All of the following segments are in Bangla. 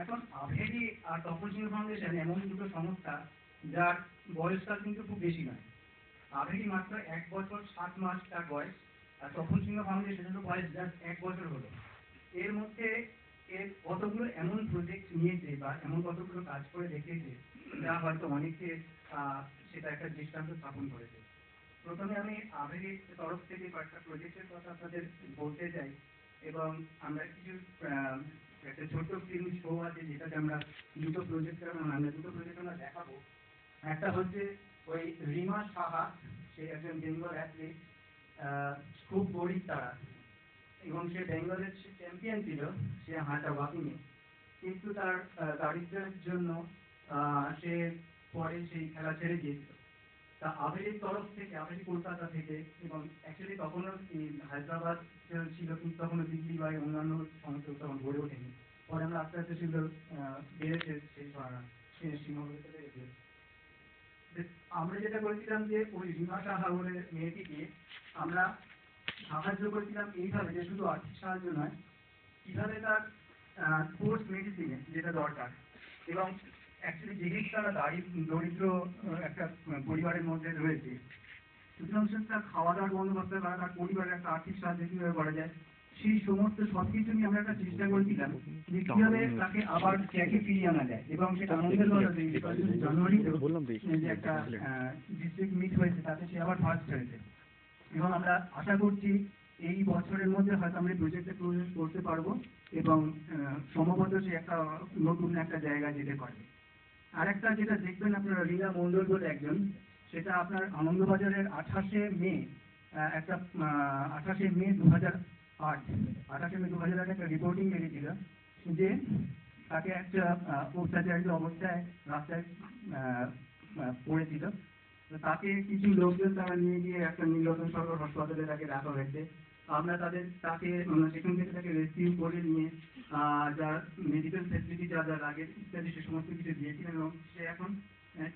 এখন আভেরি আর তপশিল ফাউন্ডেশন এমন দুটো সংস্থা যার বয়সটা কিন্তু খুব বেশি নয়। আভেরি মাত্র 1 বছর 7 মাস তার বয়স, আর তপন সিংহ ফাউন্ডেশনের বয়স জাস্ট 1 বছর হলো। এর মধ্যে এর কতগুলো এমন প্রজেক্ট নিয়েছে বা এমন কতগুলো কাজ করে দেখিয়েছে যা হয়তো অনেকে সেটা একটা দৃষ্টান্ত স্থাপন করেছে। প্রথমে আমি আভেরির তরফ থেকে কয়েকটা প্রজেক্টের কথা আপনাদের বলতে চাই, এবং আমরা কিছু একটা ছোট্ট ফিল্ম শো আছে যেটাতে আমরা দুটো প্রজেক্ট আমরা দেখাবো। একটা হচ্ছে ওই রিমা সাহা, সে একজন বেঙ্গল অ্যাথলিট, খুব গরিব তারা, এবং সে বেঙ্গলের চ্যাম্পিয়ন ছিল, সে হাঁটা ওয়াকিংয়ে, কিন্তু তার দারিদ্র্যের জন্য সে পরে সেই খেলা ছেড়ে দিয়েছিল। তা আভেরির তরফ থেকে, আভেরি কলকাতা থেকে, এবং অ্যাকচুয়ালি তখনও হায়দ্রাবাদ ছিল, কিন্তু তখনও দিল্লি বা অন্যান্য সংস্থা তখন গড়ে ওঠেনি। পরে আমরা আস্তে আস্তে সেগুলো বেড়েছে, সেই সীমাবদ্ধতা বেড়েছে। আমরা যেটা করেছিলাম যে ওই রিমা সাহা বলে মেয়েটিকে আমরা সাহায্য করেছিলাম এইভাবে যে শুধু আর্থিক সাহায্য নয়, কিভাবে তার স্পোর্টস মেডিসিনে যেটা দরকার, এবং অ্যাকচুয়ালি যেহেতু তারা দরিদ্র একটা পরিবারের মধ্যে রয়েছে, সুতরাং তার খাওয়া দাওয়ার বন্দোবস্ত করা, তার পরিবারের একটা আর্থিক সাহায্য কীভাবে করা যায়, সেই সমস্ত সবকিছু নিয়ে আমরা একটা চেষ্টা করেছিলাম যে কীভাবে তাকে আবার ট্র্যাকে ফিরিয়ে আনা যায়। এবং সেটা আনন্দের কথা যে জানুয়ারিতে যে একটা ডিস্ট্রিক্ট মিট হয়েছে, তাতে সে আবার ফার্স্ট হয়েছে। এবং আমরা আশা করছি এই বছরের মধ্যে হয়তো আমরা প্রজেক্টে প্রবেশ করতে পারবো, এবং সম্ভবত সে একটা নতুন একটা জায়গায় যেতে পারবে। আরেকটা যেটা দেখবেন আপনারা, রীনা মণ্ডল বলে একজন, সেটা আপনার আনন্দবাজারের 28শে মে একটা 28শে মে 2008 28শে মে 2008 একটা রিপোর্টিং বেরিয়েছিল যে তাকে একটা অত্যাচারিত অবস্থায় রাস্তায় পড়েছিল। তাকে কিছু লোকজন তারা নিয়ে গিয়ে একটা নীলরতন সরকার হাসপাতালে তাকে রাখা হয়েছে। আমরা তাকে সেখান থেকে তাকে রেস্কিউ করে নিয়ে যা মেডিকেল ফেসিলিটি যা যা লাগে ইত্যাদি সে সমস্ত কিছু দিয়েছিলেন, এবং সে এখন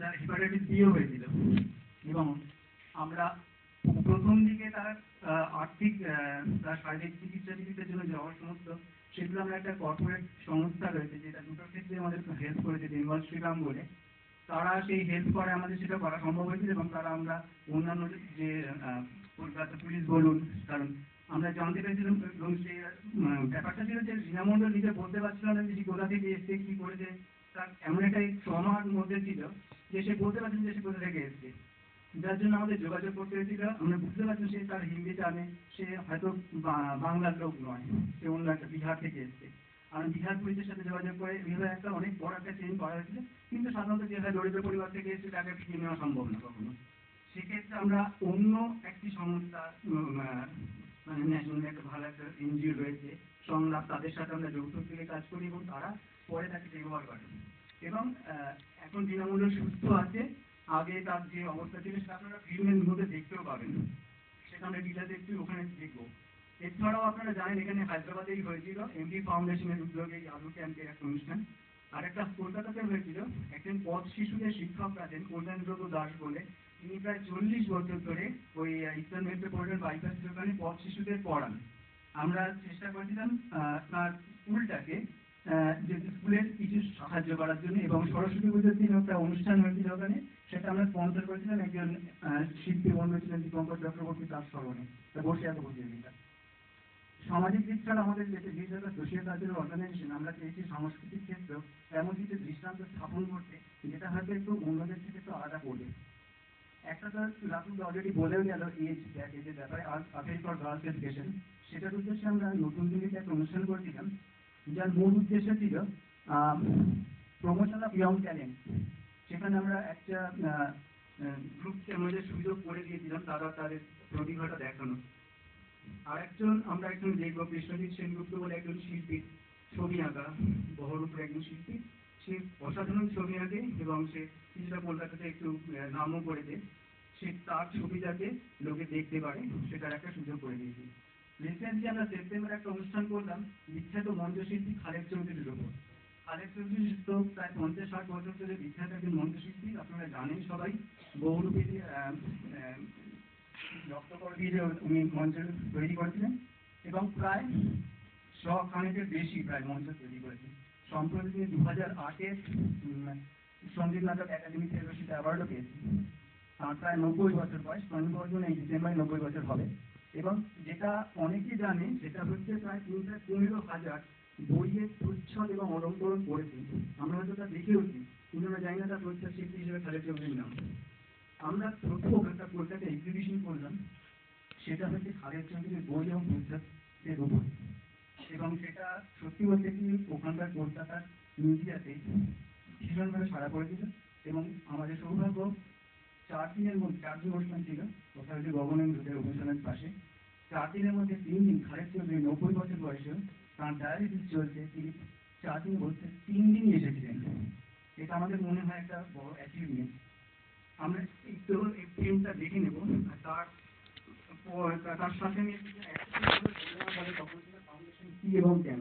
তার হেপাটাইটিস বিও হয়েছিল। এবং আমরা প্রথম দিকে তার আর্থিক তার শারীরিক চিকিৎসার জন্য যাওয়ার সমস্ত সেগুলো আমরা একটা কর্পোরেট সংস্থা রয়েছে যেটা দুটোর ক্ষেত্রে আমাদের হেল্প করেছে, বেঙ্গল শ্রীরাম বলে, তারা সেই হেল্প করে আমাদের সেটা করা সম্ভব হয়েছিল। এবং তারা আমরা অন্যান্য যে কলকাতা পুলিশ বলুন, কারণ আমরা জানতে পেরেছিলাম, এবং সেই ব্যাপারটা ছিল যে রীনা মণ্ডল নিজে বলতে পারছিল না যে সে কোথা থেকে এসছে, কি করেছে, তার এমন একটা ট্রমার মধ্যে ছিল যে সে বলতে পারছিল যে সে কোথা থেকে এসছে, যার জন্য আমাদের যোগাযোগ করতে হয়েছিল। আমরা বুঝতে পারছি সে তার হিন্দি জানে, সে হয়তো বাংলার লোক নয়, সে অন্য একটা বিহার থেকে এসছে। আমি বিহার পুলিশের সাথে যোগাযোগ করে এভাবে একটা অনেক বড় একটা চেঞ্জ করা হয়েছিল, কিন্তু সাধারণত যেটা দরিদ্র পরিবার থেকে এসে তাকে ফিরিয়ে নেওয়া সম্ভব না কখনো। সেক্ষেত্রে আমরা অন্য একটি সংস্থা, মানে ন্যাশনাল একটা ভালো একটা এনজিও রয়েছে সংলাপ, তাদের সাথে আমরা যৌথ থেকে কাজ করি, এবং তারা পরে তাকে ব্যবহার করে। এবং এখন রীনা মণ্ডল সুস্থ আছে। আগে তার যে অবস্থা ছিল সেটা আপনারা ফিল্মের মধ্যে দেখতেও পাবেন, সেটা আমরা ডিটেলস একটু ওখানে দেখবো। এছাড়াও আপনারা জানেন এখানে হায়দ্রাবাদেই হয়েছিল এমপি ফাউন্ডেশনের উদ্যোগে আলু ক্যাম্পের একটা অনুষ্ঠান। আর একটা কলকাতাতে হয়েছিল, একজন পথ শিশুদের শিক্ষক আছেন কল্যাণব্রত দাস বলে, তিনি প্রায় 40 বছর ধরে ওই ইস্টার্ন মেট্রোপলিটন বাইপাস দোকানে পথ শিশুদের পড়ান। আমরা চেষ্টা করেছিলাম তার স্কুলটাকে যে স্কুলের কিছু সাহায্য করার জন্য, এবং সরস্বতী পুজোর দিন একটা অনুষ্ঠান হয়েছিল ওখানে, সেটা আমরা স্পন্সর করেছিলাম একজন শিল্পী বন্ধু ছিলেন দীপঙ্কর চক্রবর্তী, তার স্মরণে বসে এত প্রতিযোগিতা। সামাজিক দিক ছাড়া আমাদের দেশে বিভিন্ন সোশিয়াল কালচারাল অর্গানাইজেশন আমরা চেয়েছি সাংস্কৃতিক ক্ষেত্রেও এমন কিছু দৃষ্টান্ত স্থাপন করতে যেটা হয়তো একটু অন্যদের থেকে একটু আলাদা করবে। একটা তো রাতুল অলরেডি বলেও গেল এজ প্যাকেজের ব্যাপারে, আফেয়ার ফর গার্লস এডুকেশন, সেটার উদ্দেশ্যে আমরা নতুন দিল্লিতে একটা অনুষ্ঠান করেছিলাম, যার মূল উদ্দেশ্য ছিল প্রমোশন অফ ইয়ং ট্যালেন্ট। সেখানে আমরা একটা গ্রুপকে আমাদের সুযোগ করে দিয়েছিলাম তারা তাদের প্রতিভাটা দেখানো। আর আমরা একজন দেখব কৃষ্ণজিৎ সেনগুপ্ত বলে একজন শিল্পী, ছবি আঁকা, বহরমপুর একজন শিল্পী, সে অসাধারণ ছবি আঁকে, এবং সে কিছুটা কলকাতাতে একটু নামও করেছে। সে তার ছবি যাতে লোকে দেখতে পারে সেটার একটা সুযোগ করে দিয়েছি। রিসেন্টলি আমরা সেপ্টেম্বরে একটা অনুষ্ঠান করলাম বিখ্যাত মঞ্চশিল্পী খালেদ চৌধুরীর উপর। খালেদ চৌধুরী তো প্রায় 50-60 বছর ধরে বিখ্যাত একজন মঞ্চশিল্পী, আপনারা জানেন সবাই। বহুরূপী রক্তকর দিয়ে উনি মঞ্চ তৈরি করেছিলেন, এবং প্রায় 100 খানেকের বেশি প্রায় মঞ্চ তৈরি করেছেন। সম্প্রতি 2008-এর সঙ্গীত নাটক একাডেমি ফেলোশিপ অ্যাওয়ার্ডও পেয়েছি। তার প্রায় 90 বছর বয়স, 15 জুন এই ডিসেম্বরে 90 বছর হবে। এবং যেটা অনেকেই জানে সেটা হচ্ছে প্রায় 15,000 বইয়ের প্রচ্ছদ এবং অলঙ্করণ করেছি। আমরা হয়তো তা দেখেওছি, কিন্তু আমরা জানি না তার প্রচ্ছদ শিল্পী হিসেবে খালেদ চৌধুরীর নাম। আমরা প্রথম একটা কলকাতা এক্সিবিশন করলাম, সেটা হচ্ছে খালেদ চৌধুরীর বই এবং প্রচ্ছদের উপর। এবং সেটা সত্যি বলতে কি ওখানকার কলকাতার মিডিয়াতে ভীষণভাবে সাড়া পড়েছিল। এবং আমাদের সৌভাগ্য 4 দিনের মধ্যে 4 দিন অনুষ্ঠান ছিল, কোথাও হচ্ছে গগনেন্দ্রদের অনুষ্ঠানের পাশে। 4 দিনের মধ্যে 3 দিন খালেদ চৌধুরী 90 বছর বয়সে, তার ডায়ালিসিস চলছে, তিনি 4 দিন বলতে 3 দিনই এসেছিলেন। এটা আমাদের মনে হয় একটা বড় অ্যাচিভমেন্ট। আমরা একটু এই ফিল্মটা দেখে নেব। আর তার সাথে আমি ফাউন্ডেশন কি এবং কেন।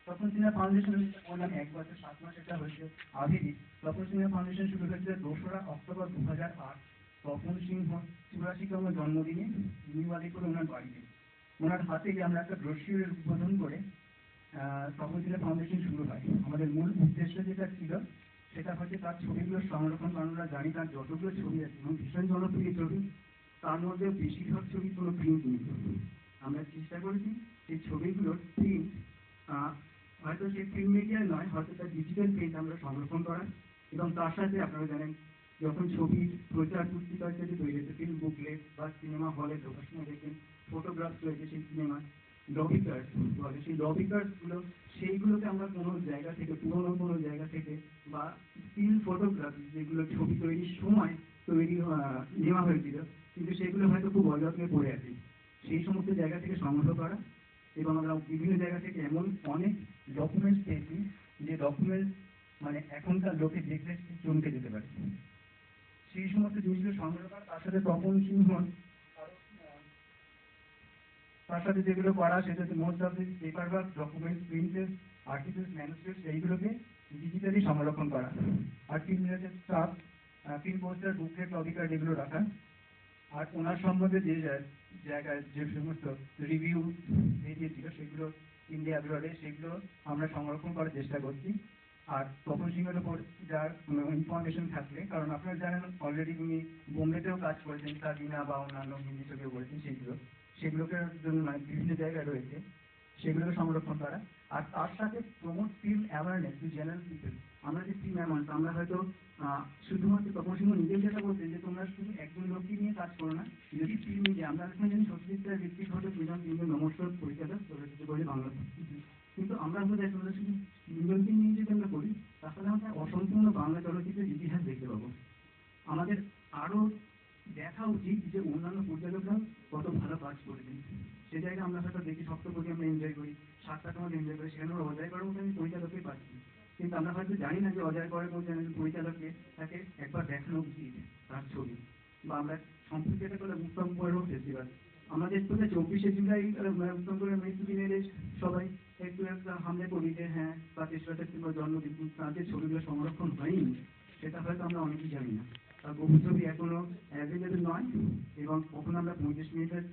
তখন সিনহা ফাউন্ডেশন বললাম 1 বছর 7 মাস, এটা হচ্ছে আভিদি। তখন সিনহা ফাউন্ডেশন শুরু হয়েছিল 2রা অক্টোবর 2008 তপন সিংহ 84তম জন্মদিনে নিউ আলিপুর ওনার বাড়িতে। ওনার হাতেই আমরা একটা ব্রোশিওর উদ্বোধন করে তপন সিনহা ফাউন্ডেশন শুরু হয়। আমাদের মূল উদ্দেশ্য যেটা ছিল সেটা হচ্ছে তার ছবিগুলো সংরক্ষণ করা। আমরা জানি তার যতগুলো ছবি আছে এবং ভীষণ জনপ্রিয় ছবি, তার মধ্যে বেশিরভাগ ছবি কোনো প্রিন্ট নেই। আমরা চেষ্টা করেছি সেই ছবিগুলোর প্রিন্ট হয়তো সেই প্রিন্ট মিডিয়ায় নয়, হয়তো তার ডিজিটাল প্রিন্ট আমরা সংরক্ষণ করা। এবং তার সাথে আপনারা জানেন যখন ছবির প্রচার পুস্তিকা হিসেবে তৈরি হয়েছে, ফিল্ম বুকলেট বা সিনেমা হলে ঢোকার সময় দেখেন ফটোগ্রাফস রয়েছে সেই সিনেমার, লবি কার্ডস বলে, সেই লবি কার্ডসগুলো সেইগুলোকে আমরা কোনো জায়গা থেকে, পুরোনো কোনো জায়গা থেকে বা স্টিল ফটোগ্রাফি যেগুলো ছবি তৈরির সময় তৈরি নেওয়া হয়েছিল, কিন্তু সেগুলো হয়তো খুব অযত্নে পড়ে আছে, সেই সমস্ত জায়গা থেকে সংগ্রহ করা। এবং আমরা বিভিন্ন জায়গা থেকে এমন অনেক ডকুমেন্টস পেয়েছি যে ডকুমেন্টস মানে এখনকার লোকে দেখলে চমকে যেতে পারে। সেই সমস্ত জিনিসগুলো সংগ্রহ করা, তার সাথে তপন সিংহ তার সাথে যেগুলো করা সেটা হচ্ছে most of this paper work, documents, printed articles, manuscripts, এইগুলোকে ডিজিটালি সংরক্ষণ করা। আর film related stuff, film poster, booklet, lobby card এগুলো রাখা। আর ওনার সম্বন্ধে যে জায়গায় যে সমস্ত রিভিউ বেরিয়েছিল সেগুলো ইন্ডিয়া অ্যাব্রডে, সেগুলো আমরা সংরক্ষণ করার চেষ্টা করছি। আর তপন সিংহের উপর যার ইনফরমেশন থাকলে, কারণ আপনারা জানেন অলরেডি উনি বোম্বেতেও কাজ করেছেন, সাবিনা বা অন্যান্য হিন্দি ছবিও করেছেন, সেগুলোকে জন্য বিভিন্ন জায়গায় রয়েছে, সেগুলোকে সংরক্ষণ করা। আর তার সাথে promote film awareness to general people. আমরা যে ফিল্ম অ্যাওয়ারনেস, আমরা হয়তো শুধুমাত্র তপন সিংহ নিজেই যেটা বলতেন যে তোমরা শুধু একজন লোককে নিয়ে কাজ করো না, যদি ফিল্ম মিডিয়া, আমরা এখানে জানি সত্যজিৎ রায়, ঋত্বিক ঘটক, মৃণাল, তিনজন নমস্কার পরিচালক বলে বাংলা, কিন্তু আমরা বোধহয় তোমরা শুধু তিনজনকে নিয়ে যদি আমরা করি তাহলে আমরা অসম্পূর্ণ বাংলা চলচ্চিত্রের ইতিহাস দেখতে পাবো। আমাদের আরো দেখা উচিত যে অন্যান্য পরিচালকরা কত ভালো কাজ করেছেন। সে জায়গায় আমরা হয়তো দেখি সপ্তপদী আমরা এনজয় করি, 7টা আমরা এনজয় করি, সেখানে আমরা অজয় করার মতো আমি পরিচালকই পাচ্ছি, কিন্তু আমরা হয়তো জানি না যে অজয় করার মধ্যে পরিচালককে তাকে একবার দেখানো উচিত তার ছবি। বা আমরা সম্প্রতি এটা করলাম উত্তম কুমারও ফেস্টিভ্যাল, আমাদের তো 24শে জুলাই উত্তম কুমারের মৃত্যুদিনের সবাই একটু একটা হামলে করি যে হ্যাঁ বা 3রা সেপ্টেম্বর জন্মদিন, তাদের ছবিগুলো সংরক্ষণ হয়নি, সেটা হয়তো আমরা অনেকেই জানি না। আর বহু ছবি এখনো অ্যাভেলেবেল নয় এবং কখনো আমরা 35 মিনিটের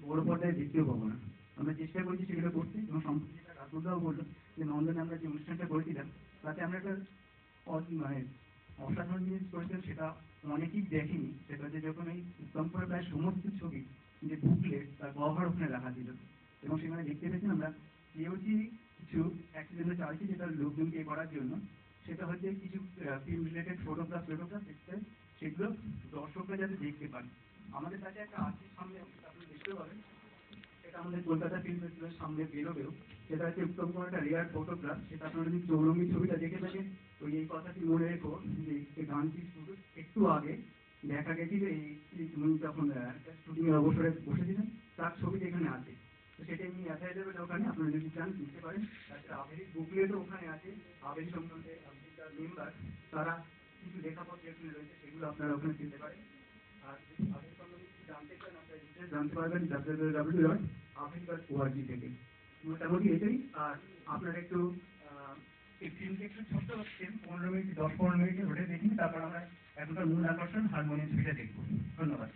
বড় পর্দায় দেখতেও পাবো না। আমরা চেষ্টা করছি সেগুলো করতে। এবং সম্প্রতি যেটা রাতুলদাও বললো যে নন্দনে আমরা যে অনুষ্ঠানটা করেছিলাম তাতে আমরা একটা মানে অসাধারণ জিনিস করেছিলাম, সেটা অনেকেই দেখেনি। সেটা হচ্ছে যখন এই উত্তম করে প্রায় সমস্ত ছবি যে বুকলেট তার কভার ওখানে রাখা ছিল, এবং সেখানে দেখতে পেয়েছেন আমরা পেয়েছি কিছু অ্যাক্সিডেন্টে চাইছি যেটা লোকজনকে করার জন্য, সেটা হচ্ছে কিছু ফিল্ম রিলেটেড ফটোগ্রাফ সেগুলো দর্শকরা যাতে দেখতে পান। আমাদের কাছে একটা আর্টিস্ট সামনে আপনি দেখতে পাবেন, সেটা আমাদের কলকাতা ফিল্ম ফেস্টিভ্যালের সামনে বেরোবেও, সেটা হচ্ছে উত্তম কুমার একটা রেয়ার ফটোগ্রাফ। সেটা আপনারা যদি চৌরঙ্গি ছবিটা দেখে থাকেন তো এই কথাটি মনে রেখো যে এই গানটি শুরু একটু আগে দেখা গেছে যে এই উনি যখন শুটিং এর অবসরে বসেছিলেন তার ছবিটা এখানে আছে। তো সেটা এমনি অ্যাভেলেবেল ওখানে, আপনারা যদি চান কিনতে পারেন। তাছাড়া আবেরি বুকলেটও ওখানে আছে, আবেরি সম্বন্ধে যারা মেম্বার তারা কিছু লেখাপড় যেখানে রয়েছে সেগুলো আপনারা ওখানে কিনতে পারেন। আর আবেরি সম্বন্ধে কিছু জানতে চান আপনারা ডিটেলস জানতে পারবেন www.aberi.org থেকে। মোটামুটি এটাই। আর আপনারা একটু এই ফিল্মকে একটু ছোট্ট 10-15 মিনিট 10-15 মিনিটে ওটা দেখিনি, তারপর আমরা এখনকার মূল আকর্ষণ হারমোনিয়াম ছবিটা দেখবো। ধন্যবাদ।